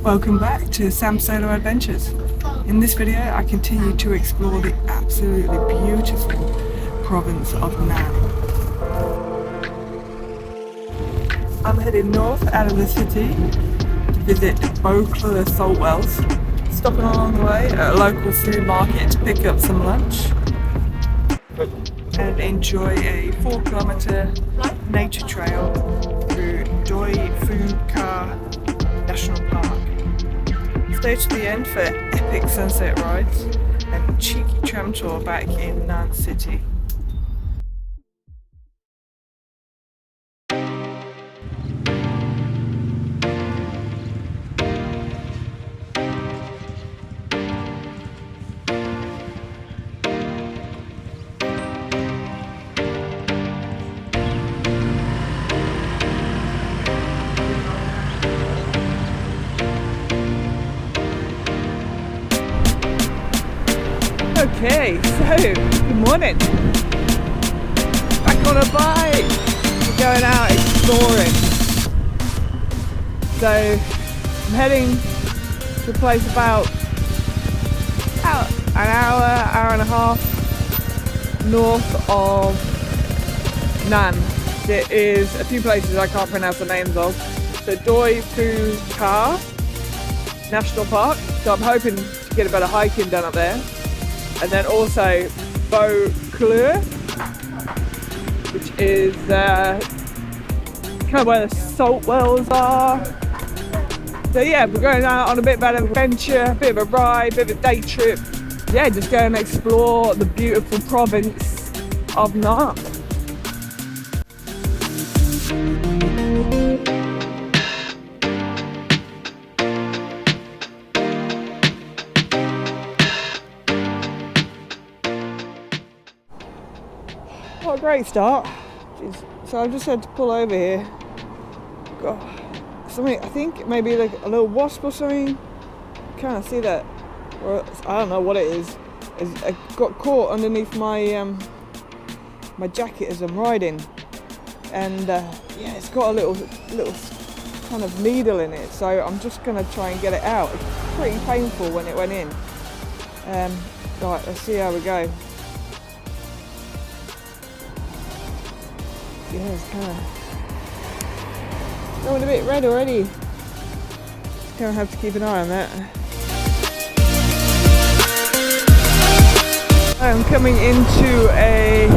Welcome back to Sam's Solo Adventures. In this video I continue to explore the absolutely beautiful province of Nan. I'm heading north out of the city to visit Bo Kluea salt wells, stopping along the way at a local food market to pick up some lunch and enjoy a 4-kilometre nature trail through Doi Phu Kha National Park. Stay to the end for epic sunset rides and cheeky tram tour back in Nan City. Okay, so good morning. Back on a bike. We're going out exploring. So I'm heading to a place about an hour and a half north of Nan. There is a few places I can't pronounce the names of. So Doi Phu Kha National Park. So I'm hoping to get a bit of hiking done up there. And then also Bo Kluea, which is kind of where the salt wells are. So yeah, we're going out on a bit of an adventure, a bit of a ride, a bit of a day trip. Yeah, just go and explore the beautiful province of Nan. What a great start. Jeez. So I've just had to pull over here. Got something, I think maybe like a little wasp or something. Kind of see that. Or I don't know what it is. It got caught underneath my my jacket as I'm riding, and yeah, it's got a little kind of needle in it. So I'm just gonna try and get it out. It's pretty painful when it went in. Right, let's see how we go. Yeah, it's kind of going a bit red already. Just gonna have to keep an eye on that. I'm coming into a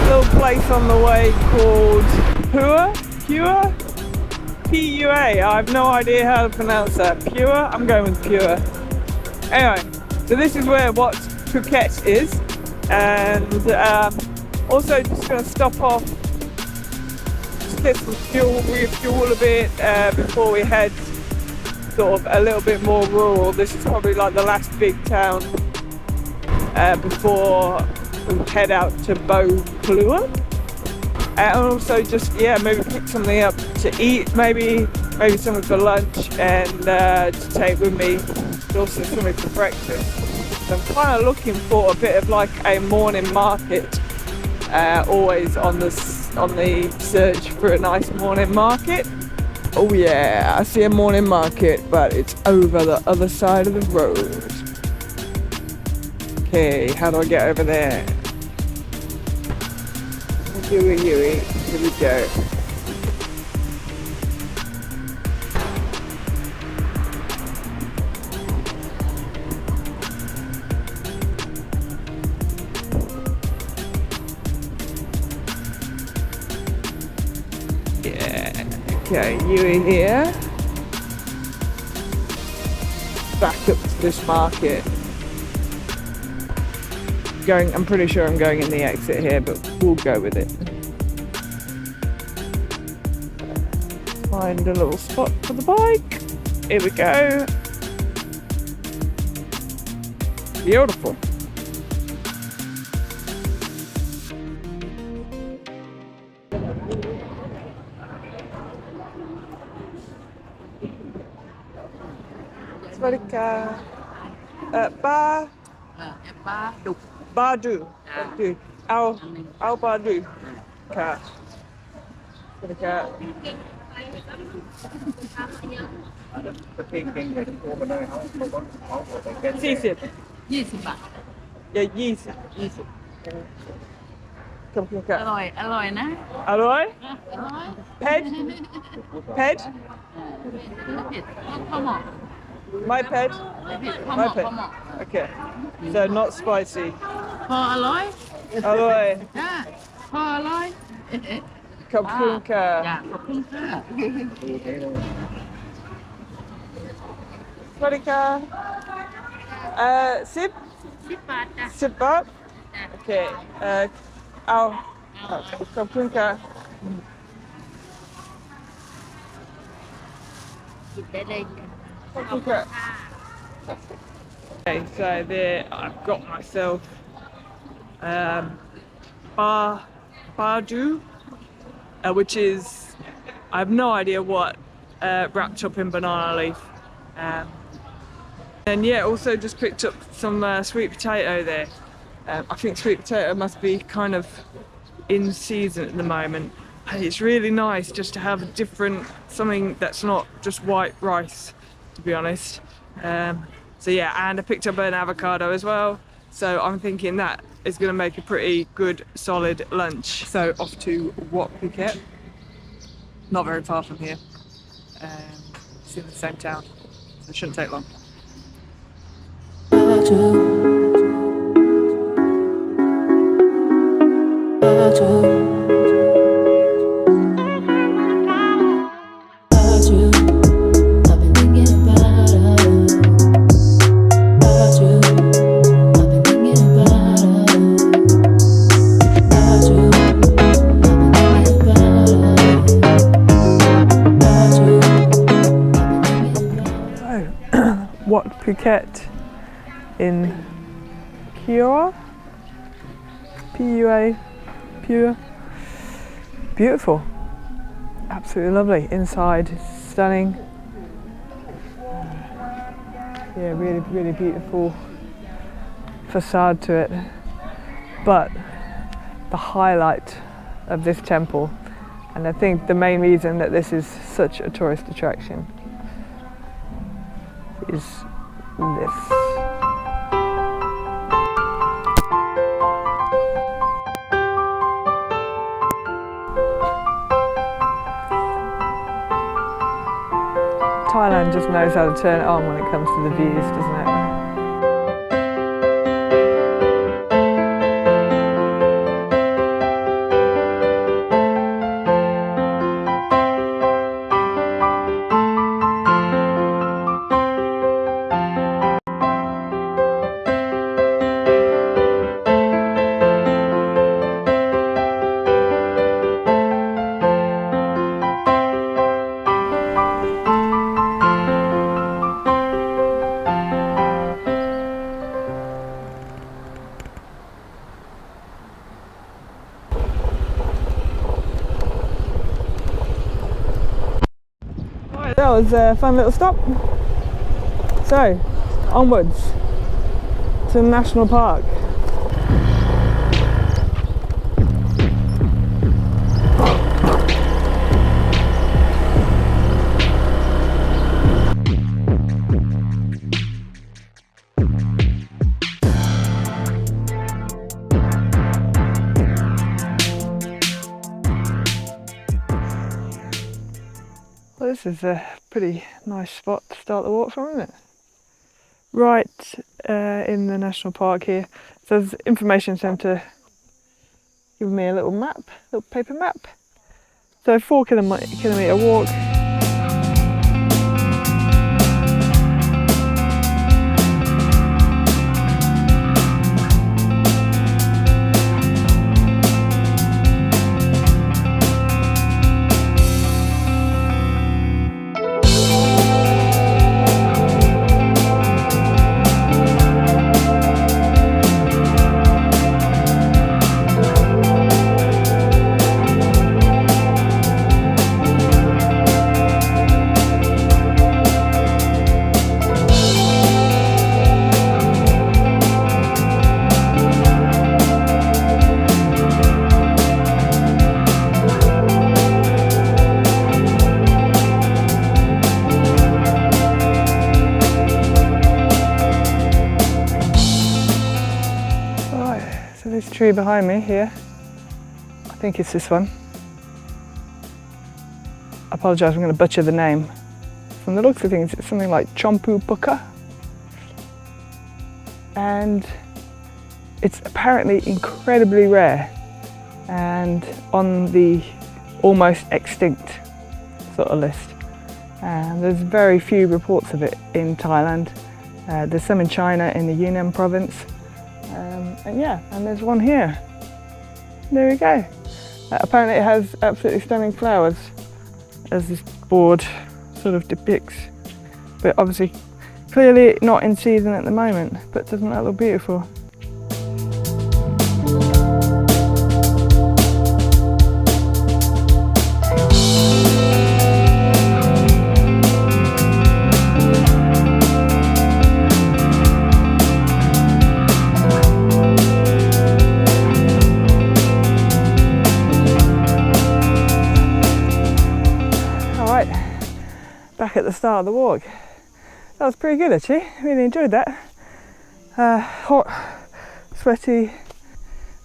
little place on the way called Pua? P-U-A. I have no idea how to pronounce that. Pua? I'm going with Pua. Anyway, so this is where Wat Phuket is, and also just going to stop off, just get some fuel, refuel a bit before we head sort of a little bit more rural. This is probably like the last big town before we head out to Bo Kluea. And also just, yeah, maybe pick something up to eat, maybe something for lunch, and to take with me, and also something for breakfast. So I'm kind of looking for a bit of like a morning market. Always on the search for a nice morning market. Oh yeah, I see a morning market, but it's over the other side of the road. Okay, how do I get over there? Here we go. Okay, Yui here. Back up to this market. I'm pretty sure I'm going in the exit here, but we'll go with it. Find a little spot for the bike. Here we go. Beautiful. Badu. Al Badu. Cat. 40 20 บาท อย่า20ขอบคุณค่ะ อร่อยนะ อร่อย อร่อย เผ็ดเผ็ด เผ็ดพอเหมาะ ไม่เผ็ด ไม่เผ็ดพอเห ไม่ มาะ เผ็ด พอเหมาะ Okay so not spicy พออร่อย อร่อย จ้าพออร่อย ขอบคุณค่ะ จ้าขอบคุณค่ะ สวัสดีค่ะ10 10 บาทจ้ะ 10 บาทโอเคเอาขอบคุณค่ะ หยิบได้เลยจ้ะ Okay. Okay, so there I've got myself baju, which is I have no idea what wrapped up in banana leaf. And yeah, also just picked up some sweet potato there. I think sweet potato must be kind of in season at the moment. It's really nice just to have a different something that's not just white rice, to be honest. So yeah, and I picked up an avocado as well. So I'm thinking that is going to make a pretty good solid lunch. So off to Wat Phuket. Not very far from here. It's in the same town, so it shouldn't take long. Wat Phuket in Pua, Pua, Pua. Beautiful, absolutely lovely. Inside, stunning. Yeah, really beautiful facade to it. But the highlight of this temple, and I think the main reason that this is such a tourist attraction, is this. Thailand just knows how to turn it on when it comes to the views, doesn't it? That was a fun little stop. So, onwards to the national park. Well, this is a pretty nice spot to start the walk from, isn't it? Right in the national park here. So there's information centre giving me a little map, little paper map. So 4 kilometre walk. tree behind me here. I think it's this one. I apologise, I'm going to butcher the name. From the looks of things, it's something like Doi Phu Kha. And it's apparently incredibly rare and on the almost extinct sort of list. And there's very few reports of it in Thailand. There's some in China in the Yunnan province. And yeah, and there's one here. There we go. Apparently it has absolutely stunning flowers, as this board sort of depicts. But obviously, clearly not in season at the moment, but doesn't that look beautiful? Back at the start of the walk. That was pretty good actually, really enjoyed that. Hot, sweaty,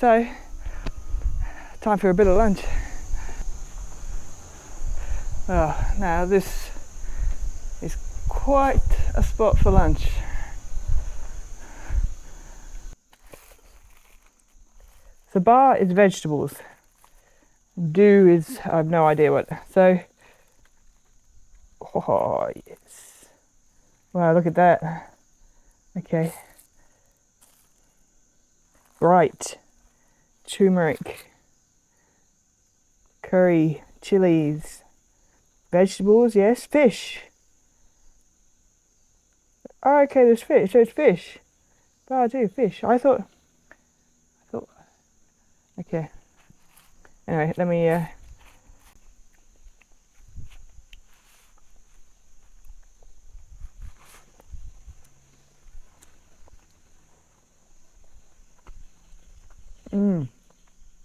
so time for a bit of lunch. Oh, now this is quite a spot for lunch. So bar is vegetables, do is, I have no idea what, so oh yes. Wow, look at that. Okay. Bright. Turmeric. Curry. Chilies. Vegetables, yes. Fish. Oh, okay, there's fish. There's fish. But I do, fish. I thought. Okay. Anyway, let me.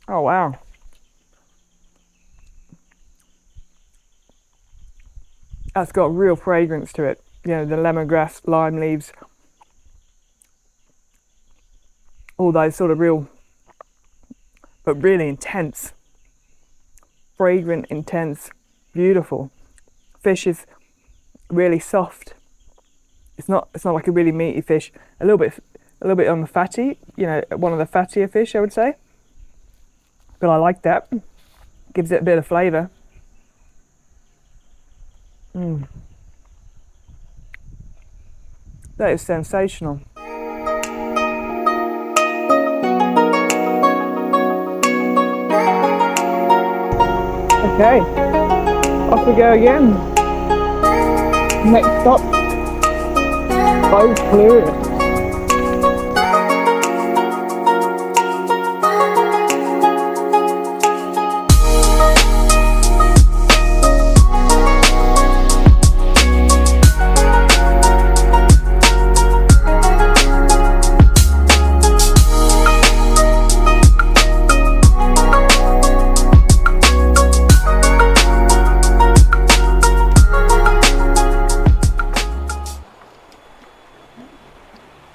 Oh wow. That's got real fragrance to it. You know, the lemongrass, lime leaves, all those sort of real, but really intense, fragrant, intense, beautiful. Fish is really soft. It's not like a really meaty fish. A little bit on the fatty, you know, one of the fattier fish, I would say. But I like that. Gives it a bit of flavour. That is sensational. Okay, off we go again. Next stop, Bo Kluea.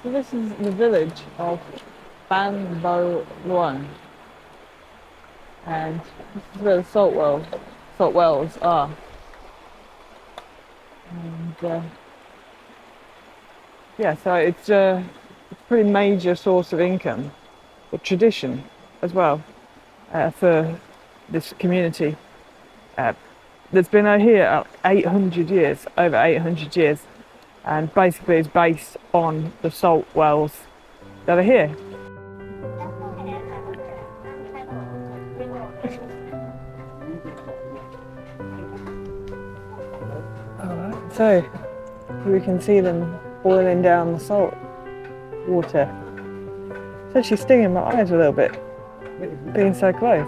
So this is the village of Ban Bo Luang, and this is where the salt wells are. And yeah, so it's a pretty major source of income, or tradition as well, for this community. That's been out here 800 years, over 800 years. And basically it's based on the salt wells that are here. Alright, so we can see them boiling down the salt water. It's actually stinging my eyes a little bit, being so close.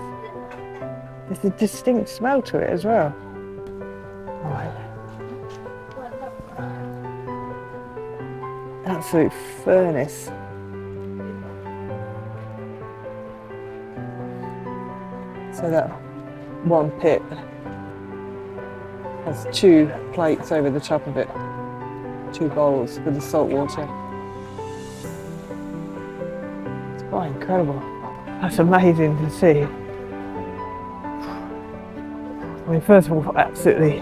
There's a distinct smell to it as well. Absolute furnace. So that one pit has two plates over the top of it, two bowls with the salt water. It's quite incredible. That's amazing to see. I mean, first of all, absolutely,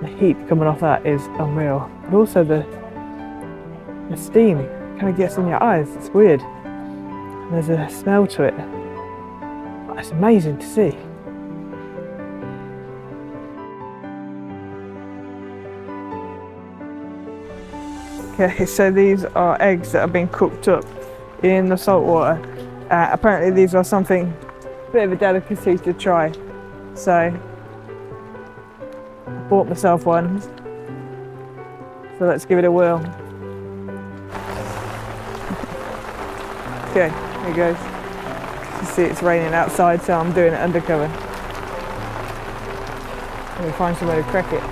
the heat coming off that is unreal. But also the steam kind of gets in your eyes. It's weird. There's a smell to it. It's amazing to see. Okay, so these are eggs that have been cooked up in the salt water. Apparently these are something, a bit of a delicacy to try. So, bought myself one. So let's give it a whirl. Okay, here it goes. You see it's raining outside, so I'm doing it undercover. Let me find somewhere to crack it.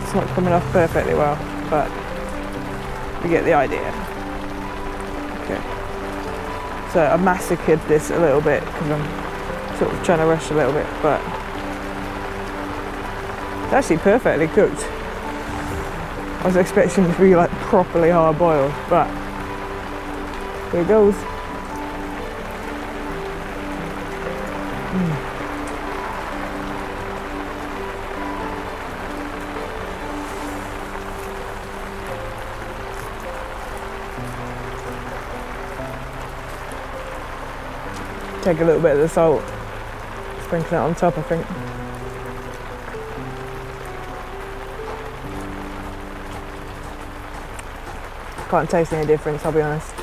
It's not coming off perfectly well, but you get the idea. Okay. So I massacred this a little bit because I'm sort of trying to rush a little bit, but it's actually perfectly cooked. I was expecting it to be like properly hard boiled, but here it goes. Take a little bit of the salt, sprinkle it on top, I think. Can't taste any difference, I'll be honest.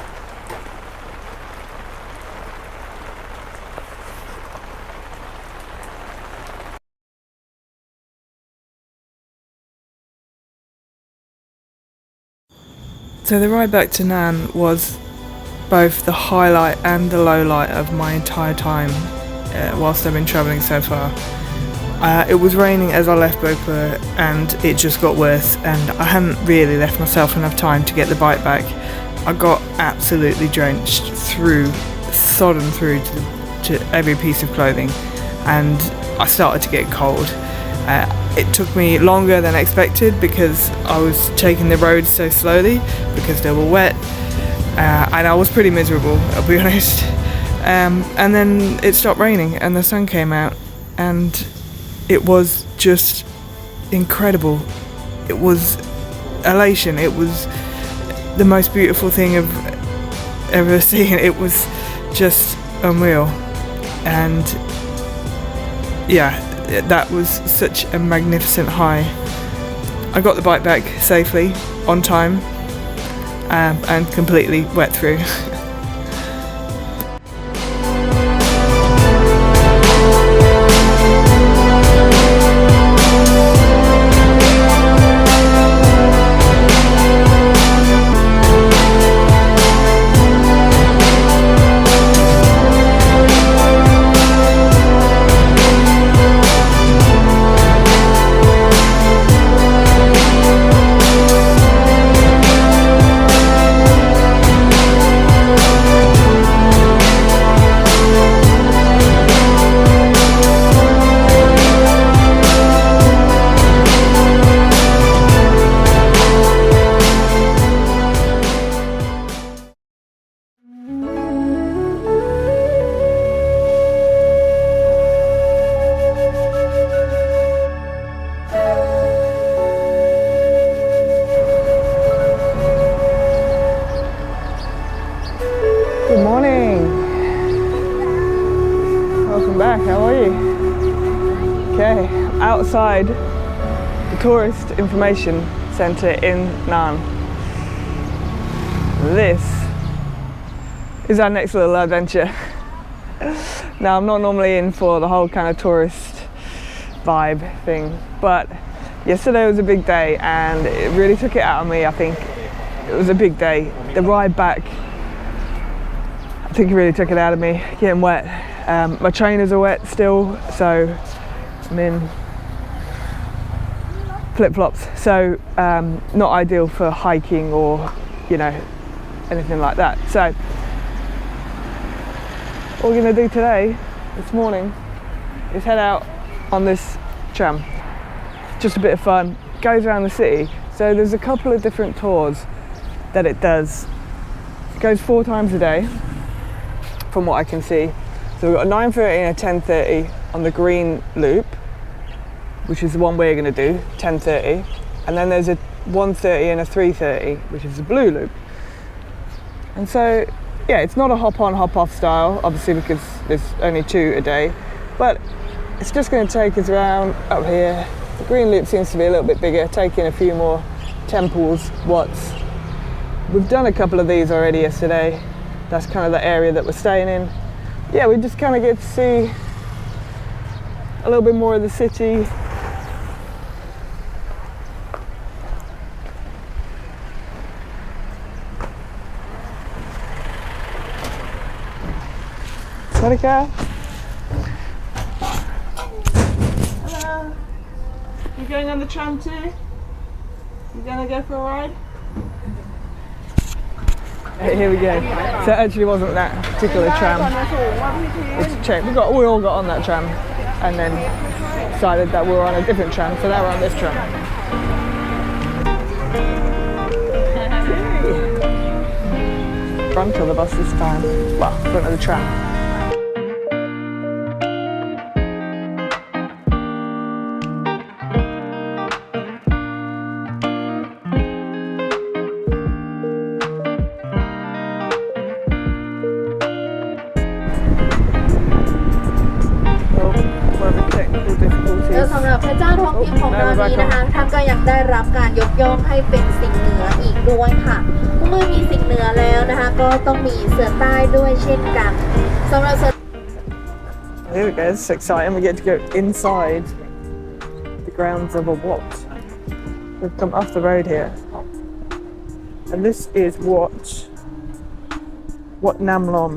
So the ride back to Nan was both the highlight and the low light of my entire time whilst I've been travelling so far. It was raining as I left Bo Kluea and it just got worse, and I hadn't really left myself enough time to get the bike back. I got absolutely drenched through, sodden through to every piece of clothing, and I started to get cold. It took me longer than expected because I was taking the roads so slowly because they were wet. And I was pretty miserable, I'll be honest. And then it stopped raining and the sun came out, and it was just incredible. It was elation. It was the most beautiful thing I've ever seen. It was just unreal. And yeah, that was such a magnificent high. I got the bike back safely, on time, and completely wet through. Good morning. Welcome back. How are you? Okay, outside the tourist information centre in Nan. This is our next little adventure. Now, I'm not normally in for the whole kind of tourist vibe thing, but yesterday was a big day and it really took it out of me. I think it was a big day. The ride back, I think it really took it out of me, getting wet. My trainers are wet still, so I'm in flip-flops, so not ideal for hiking or, you know, anything like that. So what we're going to do today, this morning, is head out on this tram. Just a bit of fun, goes around the city. So there's a couple of different tours that it does. goes 4 times a day, from what I can see. So we've got a 9:30 and a 10:30 on the green loop, which is the one we're going to do, 10:30. And then there's a 1:30 and a 3:30, which is the blue loop. And so, yeah, it's not a hop-on, hop-off style, obviously, because there's only 2 a day. But it's just going to take us around up here. The green loop seems to be a little bit bigger, taking a few more temples, wats. We've done a couple of these already yesterday. That's kind of the area that we're staying in. Yeah, we just kind of get to see a little bit more of the city. Monica. Hello. You going on the tram too? You gonna go for a ride? Hey, here we go. So it actually wasn't that particular tram. It's checked. We all got on that tram and then decided that we were on a different tram, so now we're on this tram. Front of the bus this time. Well, front of the tram.สำหรับพระเจ้าท้องถิ่นของเรานี้นะคะท่านก็ยังได้รับการยกย่องให้เป็นสิ่งเหนืออีกด้วยค่ะเมื่อมีสิ่งเหนือแล้วนะคะก็ต้องมีเสือใต้ด้วยเช่นกันสำหรับเสือ Here we go, it's exciting. We get to go inside the grounds of a Wat. We've come off the road here. And this is Wat Nam Lom.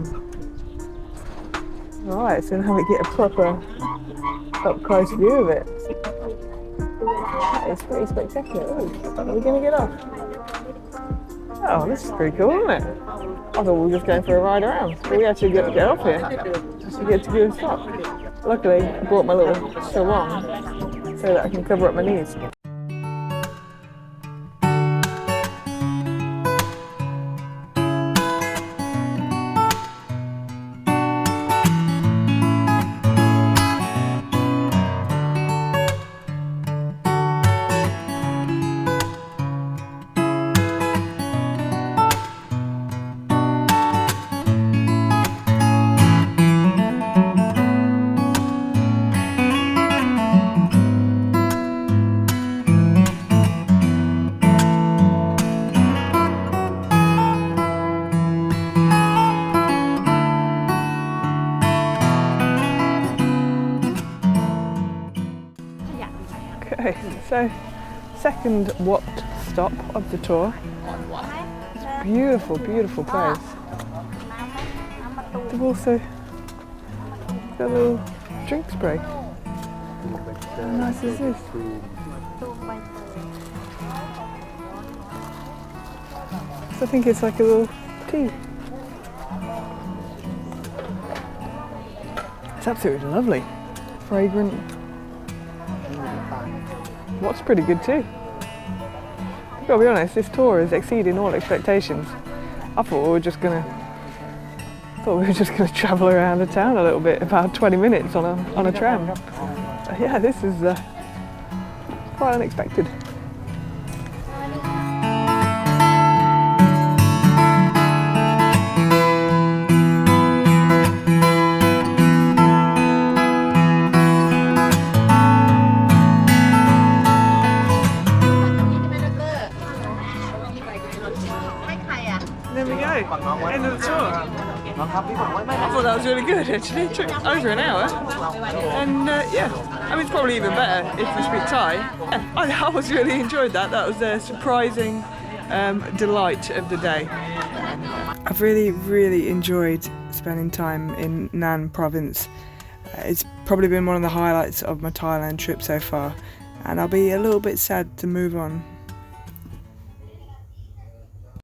Alright, so now we get a proper up close view of it. That is pretty spectacular. Ooh, are we going to get off? Oh, this is pretty cool, isn't it? I thought we were just going for a ride around, but we actually get to get off here. Just to get to go and stop. Luckily, I brought my little sarong so that I can cover up my knees. Okay, so second Wat stop of the tour. It's a beautiful, beautiful place. They've also got a little drink spray. How nice is this? So I think it's like a little tea. It's absolutely lovely. Fragrant. What's pretty good too. I've got to be honest, this tour is exceeding all expectations. I thought we were just gonna travel around the town a little bit, about 20 minutes on a tram. But yeah, this is quite unexpected. There we go, end of the tour. I thought that was really good actually, it took over an hour. And yeah, I mean it's probably even better if you speak Thai. Yeah, I was really enjoyed that, that was a surprising delight of the day. I've really enjoyed spending time in Nan province. It's probably been one of the highlights of my Thailand trip so far, and I'll be a little bit sad to move on